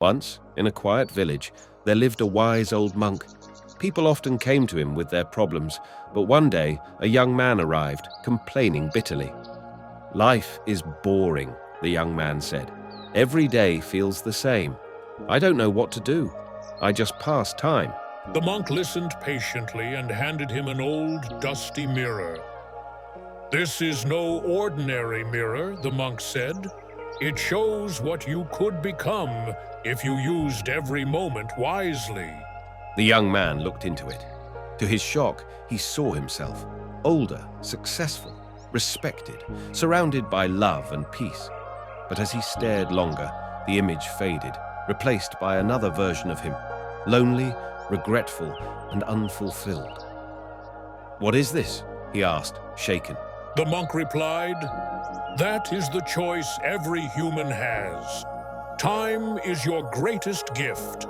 Once, in a quiet village, there lived a wise old monk. People often came to him with their problems, but one day a young man arrived, complaining bitterly. "Life is boring," the young man said. "Every day feels the same. I don't know what to do. I just pass time." The monk listened patiently and handed him an old, dusty mirror. "This is no ordinary mirror," the monk said. "It shows what you could become if you used every moment wisely." The young man looked into it. To his shock, he saw himself, older, successful, respected, surrounded by love and peace. But as he stared longer, the image faded, replaced by another version of him, lonely, regretful, and unfulfilled. "What is this?" he asked, shaken. The monk replied, "That is the choice every human has. Time is your greatest gift.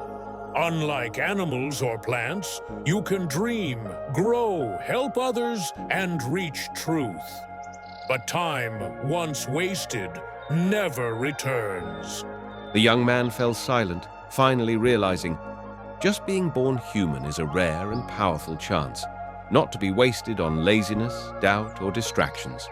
Unlike animals or plants, you can dream, grow, help others, and reach truth. But time, once wasted, never returns." The young man fell silent, finally realizing just being born human is a rare and powerful chance, not to be wasted on laziness, doubt, or distractions.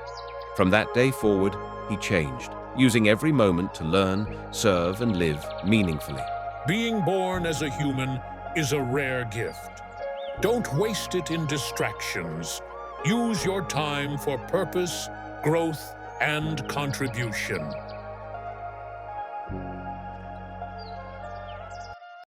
From that day forward, he changed, using every moment to learn, serve, and live meaningfully. Being born as a human is a rare gift. Don't waste it in distractions. Use your time for purpose, growth, and contribution.